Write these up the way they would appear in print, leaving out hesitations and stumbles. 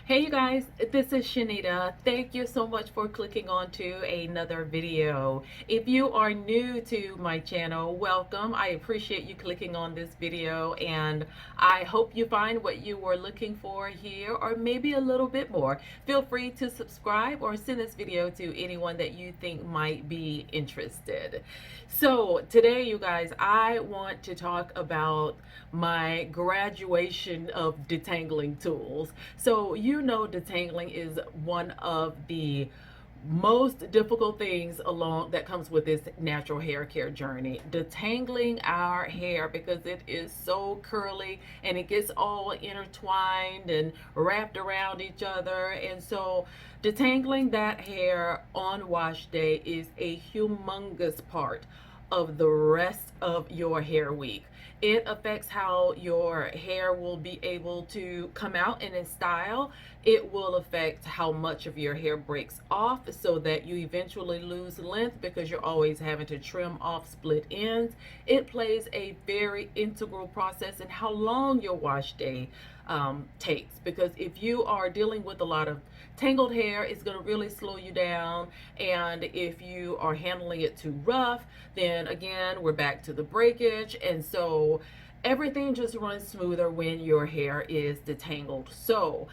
Hey you guys, this is Shanita. Thank you so much for clicking on to another video. If you are new to my channel, welcome. I appreciate you clicking on this video and I hope you find what you were looking for here or maybe a little bit more. Feel free to subscribe or send this video to anyone that you think might be interested. So today you guys, I want to talk about my graduation of detangling tools. So you know detangling is one of the most difficult things along that comes with this natural hair care journey. Detangling our hair because it is so curly and it gets all intertwined and wrapped around each other. And so detangling that hair on wash day is a humongous part of the rest of your hair week. It affects how your hair will be able to come out in its style. It will affect how much of your hair breaks off so that you eventually lose length because you're always having to trim off split ends. It plays a very integral process in how long your wash day takes, because if you are dealing with a lot of tangled hair, it's going to really slow you down, and if you are handling it too rough, then again we're back to the breakage. And so everything just runs smoother when your hair is detangled. So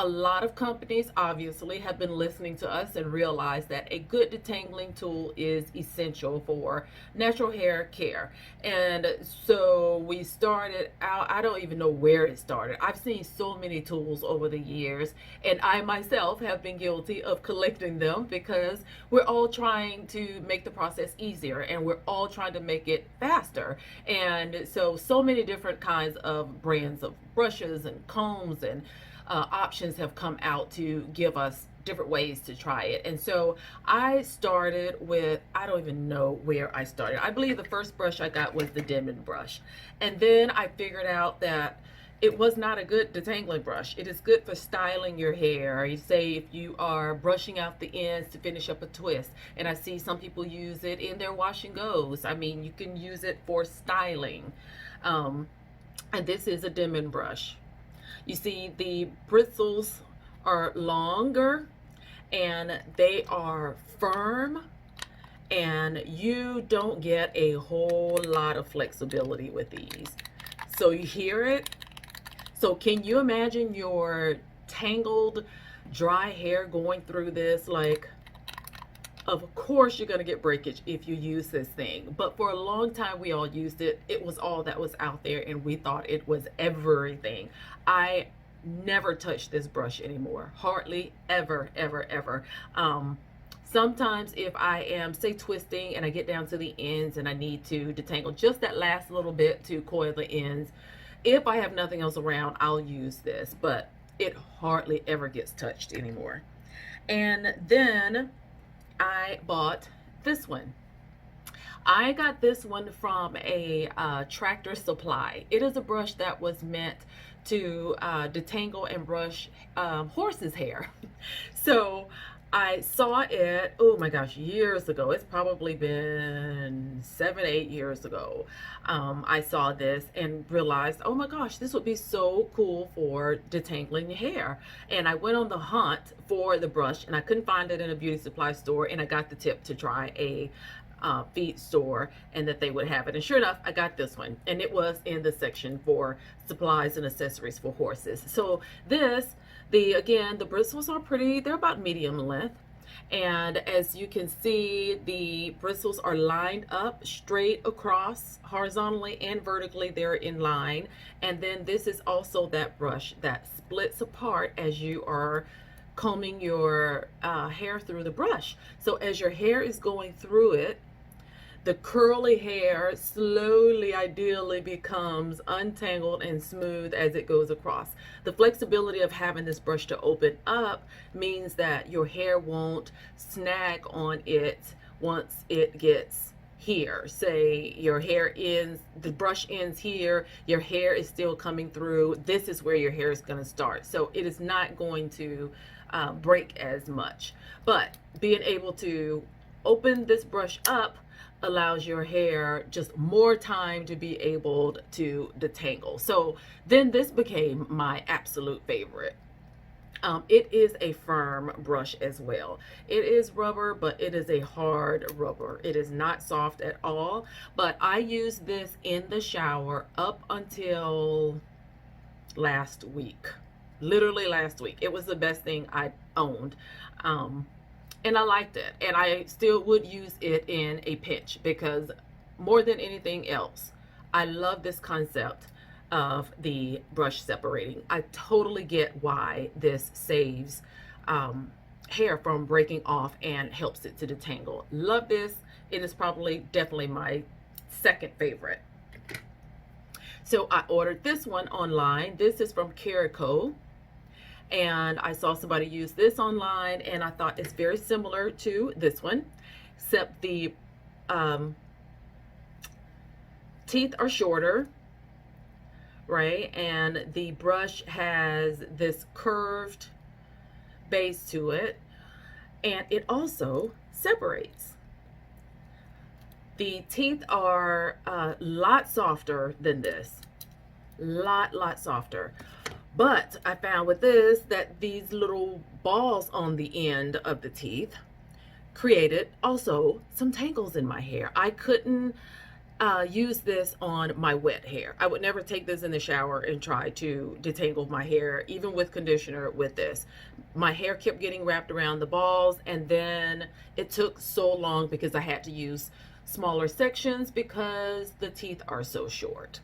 a lot of companies obviously have been listening to us and realized that a good detangling tool is essential for natural hair care. And so we started out, I don't even know where it started. I've seen so many tools over the years, and I myself have been guilty of collecting them because we're all trying to make the process easier and we're all trying to make it faster. And so many different kinds of brands of brushes and combs and options have come out to give us different ways to try it. And so I started with, I don't even know where I started. I believe the first brush I got was the Denman brush. And then I figured out that it was not a good detangling brush. It is good for styling your hair. You say if you are brushing out the ends to finish up a twist. And I see some people use it in their wash and goes. I mean, you can use it for styling. And this is a Denman brush. You see the bristles are longer and they are firm, and you don't get a whole lot of flexibility with these. So you hear it? So can you imagine your tangled dry hair going through this? Like, of course you're going to get breakage if you use this thing, but for a long time we all used it. It was all that was out there and we thought it was everything. I never touch this brush anymore, hardly ever, ever. Sometimes if I am, say, twisting and I get down to the ends and I need to detangle just that last little bit to coil the ends, if I have nothing else around, I'll use this, but it hardly ever gets touched anymore. And then I bought this one. I got this one from a Tractor Supply. It is a brush that was meant to detangle and brush horses' hair. So I saw it, oh my gosh, years ago. It's probably been 7, 8 years ago. I saw this and realized, oh my gosh, this would be so cool for detangling hair. And I went on the hunt for the brush and I couldn't find it in a beauty supply store, and I got the tip to try a feed store and that they would have it. And sure enough, I got this one, and it was in the section for supplies and accessories for horses. So this, again, the bristles are pretty, they're about medium length. And as you can see, the bristles are lined up straight across, horizontally and vertically, they're in line. And then this is also that brush that splits apart as you are combing your hair through the brush. So as your hair is going through it, the curly hair slowly, ideally, becomes untangled and smooth as it goes across. The flexibility of having this brush to open up means that your hair won't snag on it once it gets here. Say your hair ends, the brush ends here, your hair is still coming through. This is where your hair is going to start. So it is not going to break as much. But being able to open this brush up allows your hair just more time to be able to detangle. So then this became my absolute favorite. It is a firm brush as well. It is rubber, but it is a hard rubber. It is not soft at all. But I used this in the shower up until last week. Literally last week. It was the best thing I owned. And I liked it. And I still would use it in a pinch because more than anything else, I love this concept of the brush separating. I totally get why this saves hair from breaking off and helps it to detangle. Love this. It is probably definitely my second favorite. So I ordered this one online. This is from Caracol. And I saw somebody use this online and I thought it's very similar to this one, except the teeth are shorter, right? And the brush has this curved base to it, and it also separates. The teeth are a lot softer than this, lot softer. But I found with this that these little balls on the end of the teeth created also some tangles in my hair. I couldn't use this on my wet hair. I would never take this in the shower and try to detangle my hair, even with conditioner with this. My hair kept getting wrapped around the balls, and then it took so long because I had to use smaller sections because the teeth are so short.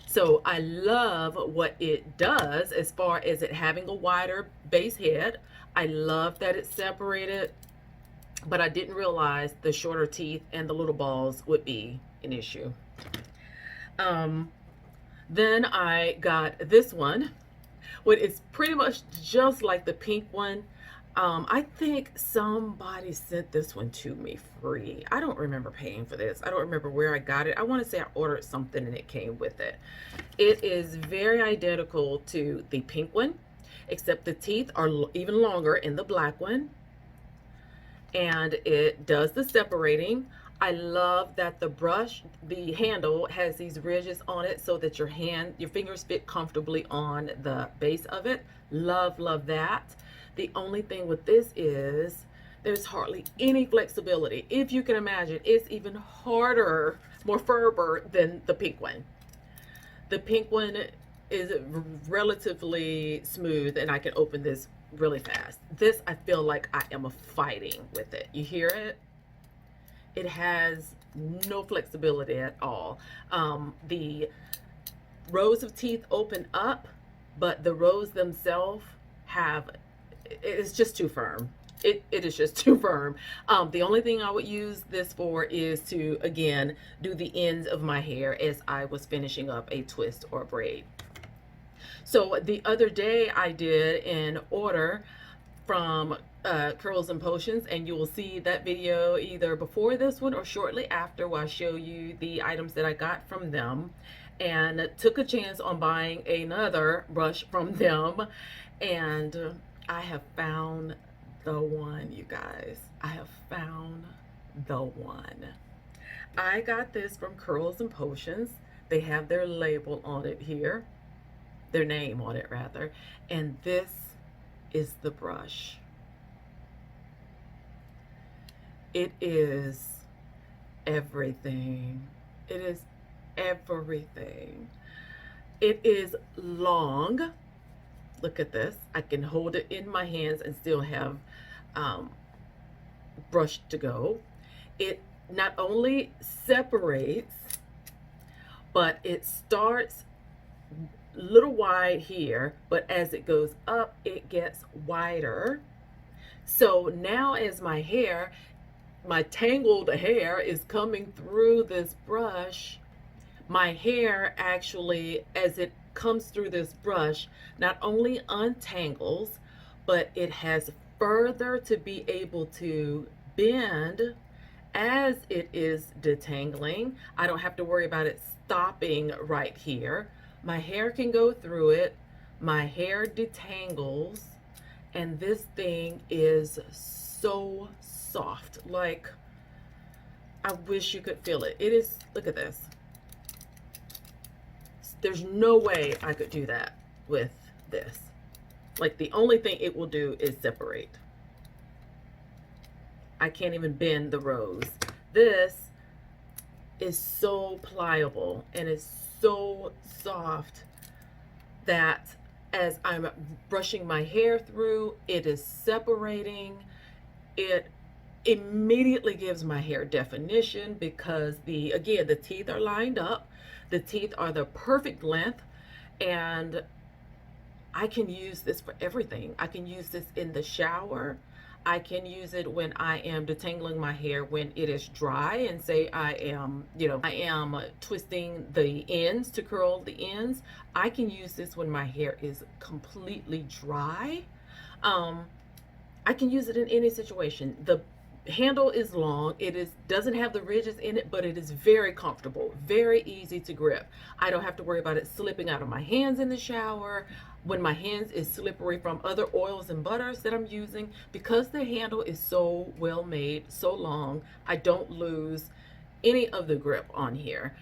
So I love what it does as far as it having a wider base head. I love that it's separated, but I didn't realize the shorter teeth and the little balls would be an issue. Then I got this one, which is pretty much just like the pink one. I think somebody sent this one to me free. I don't remember paying for this. I don't remember where I got it. I want to say I ordered something and it came with it. It is very identical to the pink one, except the teeth are even longer in the black one. And it does the separating. I love that the brush, the handle has these ridges on it so that your fingers fit comfortably on the base of it. Love that. The only thing with this is there's hardly any flexibility. If you can imagine, it's even harder, more firmer than the pink one. The pink one is relatively smooth and I can open this really fast. This, I feel like I am fighting with it. You hear it? It has no flexibility at all. The rows of teeth open up, but the rows themselves it's just too firm. It is just too firm. The only thing I would use this for is to, again, do the ends of my hair as I was finishing up a twist or braid. So the other day I did an order from Curls and Potions, and you will see that video either before this one or shortly after, where I show you the items that I got from them, and took a chance on buying another brush from them. And I have found the one, you guys. I have found the one. I got this from Curls and Potions. They have their label on it here, their name on it rather, and this is the brush. It is everything. It is everything. It is long. Look at this. I can hold it in my hands and still have brush to go. It not only separates, but it starts a little wide here, but as it goes up, it gets wider. So now as my tangled hair is coming through this brush, my hair actually, as it comes through this brush, not only untangles, but it has further to be able to bend as it is detangling. I don't have to worry about it stopping right here. My hair can go through it, my hair detangles, and this thing is so soft. Like, I wish you could feel it. It is, look at this. There's no way I could do that with this. Like the only thing it will do is separate. I can't even bend the rows. This is so pliable and it's so soft that as I'm brushing my hair through, it is separating. It immediately gives my hair definition because again, the teeth are lined up. The teeth are the perfect length, and I can use this for everything. I can use this in the shower. I can use it when I am detangling my hair when it is dry, and say I am, I am twisting the ends to curl the ends. I can use this when my hair is completely dry. I can use it in any situation. The handle is long. Doesn't have the ridges in it, but it is very comfortable, very easy to grip. I don't have to worry about it slipping out of my hands in the shower when my hands is slippery from other oils and butters that I'm using. Because the handle is so well made, so long, I don't lose any of the grip on here.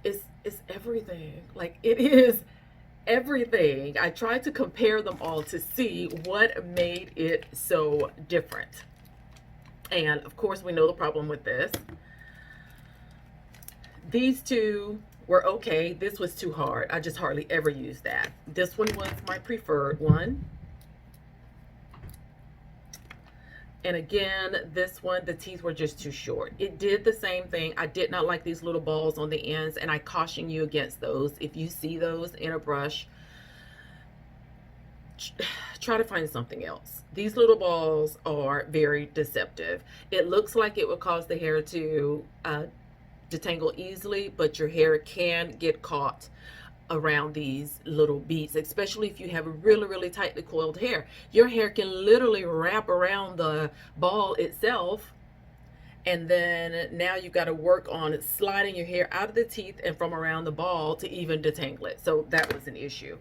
It's everything. Like, it is everything. I tried to compare them all to see what made it so different. And of course, we know the problem with this. These two were okay. This was too hard. I just hardly ever use that. This one was my preferred one. And again, this one, the teeth were just too short. It did the same thing. I did not like these little balls on the ends, and I caution you against those. If you see those in a brush, try to find something else. These little balls are very deceptive. It looks like it would cause the hair to detangle easily, but your hair can get caught around these little beads, especially if you have really, really tightly coiled hair. Your hair can literally wrap around the ball itself, and then now you got to work on sliding your hair out of the teeth and from around the ball to even detangle it. So that was an issue.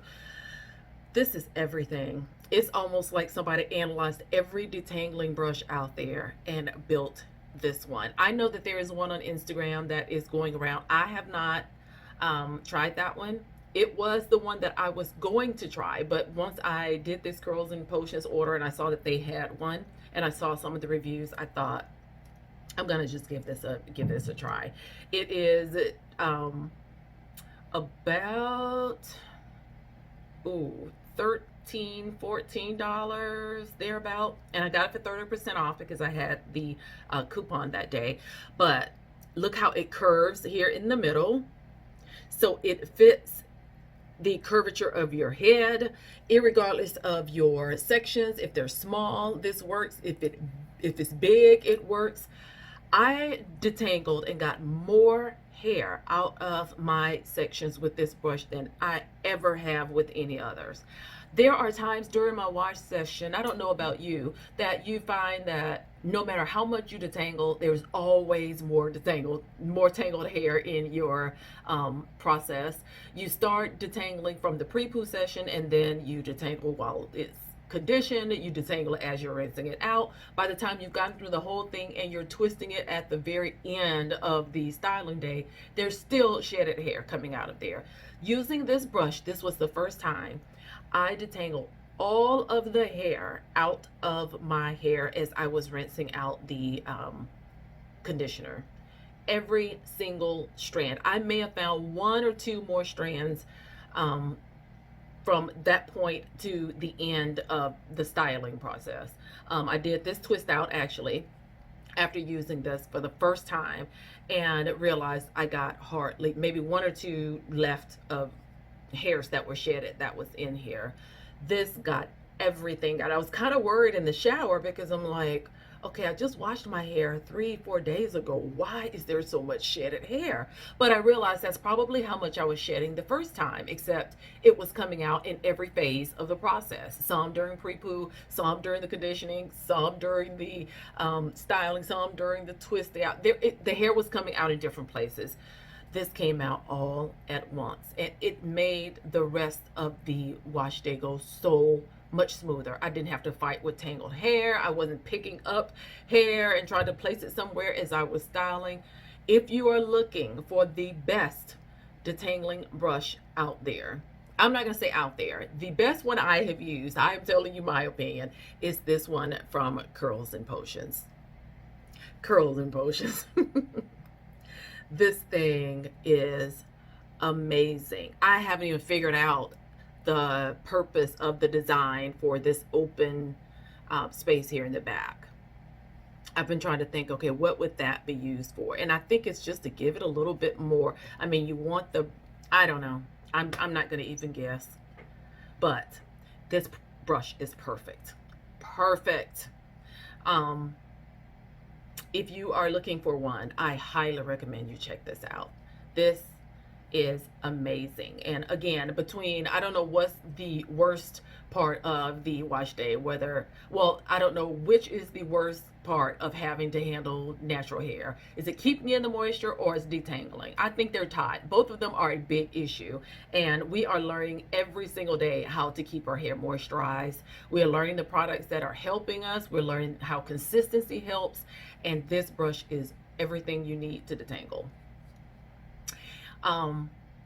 This is everything. It's almost like somebody analyzed every detangling brush out there and built this one. I know that there is one on Instagram that is going around. I have not tried that one. It was the one that I was going to try, but once I did this Curls and Potions order and I saw that they had one, and I saw some of the reviews, I thought, I'm gonna just give this a try. It is about $13-14 thereabout, and I got it for 30% off because I had the coupon that day. But look how it curves here in the middle, so it fits the curvature of your head, irregardless of your sections. If they're small, this works. If it's big, it works. I detangled and got more hair out of my sections with this brush than I ever have with any others. There are times during my wash session, I don't know about you, that you find that no matter how much you detangle, there's always more tangled hair in your process. You start detangling from the pre-poo session, and then you detangle while it's conditioned. You detangle it as you're rinsing it out. By the time you've gotten through the whole thing and you're twisting it at the very end of the styling day, there's still shedded hair coming out of there. Using this brush, this was the first time I detangled all of the hair out of my hair as I was rinsing out the conditioner. Every single strand. I may have found one or two more strands from that point to the end of the styling process. I did this twist out actually after using this for the first time, and realized I got hardly, maybe one or two left of hairs that were shedded that was in here. This got everything. And I was kind of worried in the shower because I'm like, okay, I just washed my hair 3-4 days ago. Why is there so much shedded hair? But I realized that's probably how much I was shedding the first time, except it was coming out in every phase of the process. Some during pre-poo, some during the conditioning, some during the styling, some during the twist out. The hair was coming out in different places. This came out all at once, and it made the rest of the wash day go so much smoother. I didn't have to fight with tangled hair. I wasn't picking up hair and trying to place it somewhere as I was styling. If you are looking for the best detangling brush out there, I'm not going to say out there. The best one I have used, I am telling you my opinion, is this one from Curls and Potions. Curls and Potions. This thing is amazing. I haven't even figured out the purpose of the design for this open space here in the back. I've been trying to think, okay, what would that be used for? And I think it's just to give it a little bit more. I mean, you want the, I don't know. I'm not going to even guess. But this brush is perfect. Perfect. If you are looking for one, I highly recommend you check this out. This is amazing. And again, between, I don't know what's the worst part of the wash day, whether, well, I don't know which is the worst part of having to handle natural hair. Is it keeping in the moisture or is detangling? I think they're tied. Both of them are a big issue, and we are learning every single day how to keep our hair moisturized. We are learning the products that are helping us. We're learning how consistency helps, and this brush is everything you need to detangle.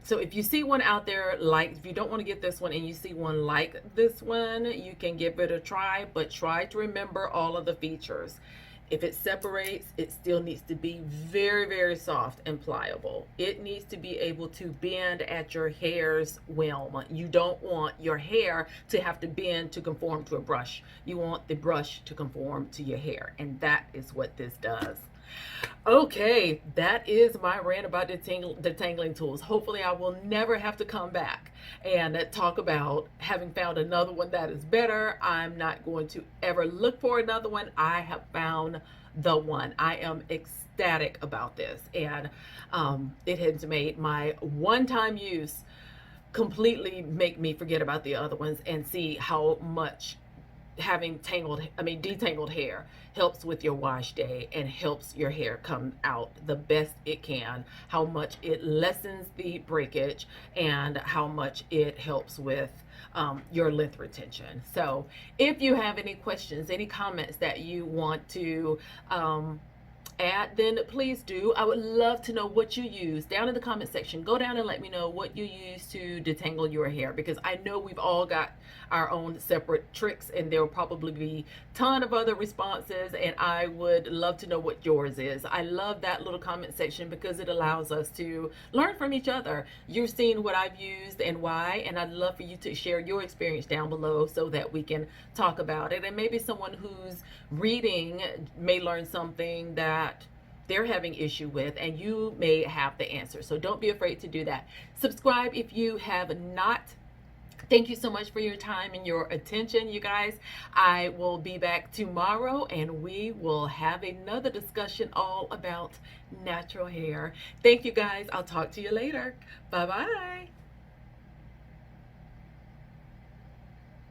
So if you see one out there, like, if you don't want to get this one and you see one like this one, you can give it a try, but try to remember all of the features. If it separates, it still needs to be very, very soft and pliable. It needs to be able to bend at your hair's whim. You don't want your hair to have to bend to conform to a brush. You want the brush to conform to your hair, and that is what this does. Okay, that is my rant about detangling tools. Hopefully I will never have to come back and talk about having found another one that is better. I'm not going to ever look for another one. I have found the one. I am ecstatic about this, and it has made my one-time use completely make me forget about the other ones and see how much having detangled hair helps with your wash day and helps your hair come out the best it can, how much it lessens the breakage and how much it helps with your length retention. So if you have any questions, any comments that you want to add, then please do. I would love to know what you use down in the comment section. Go down and let me know what you use to detangle your hair, because I know we've all got our own separate tricks, and there will probably be a ton of other responses, and I would love to know what yours is. I love that little comment section because it allows us to learn from each other. You've seen what I've used and why, and I'd love for you to share your experience down below so that we can talk about it, and maybe someone who's reading may learn something that they're having issue with, and you may have the answer. So don't be afraid to do that. Subscribe if you have not. Thank you so much for your time and your attention, you guys. I will be back tomorrow, and we will have another discussion all about natural hair. Thank you, guys. I'll talk to you later. Bye-bye.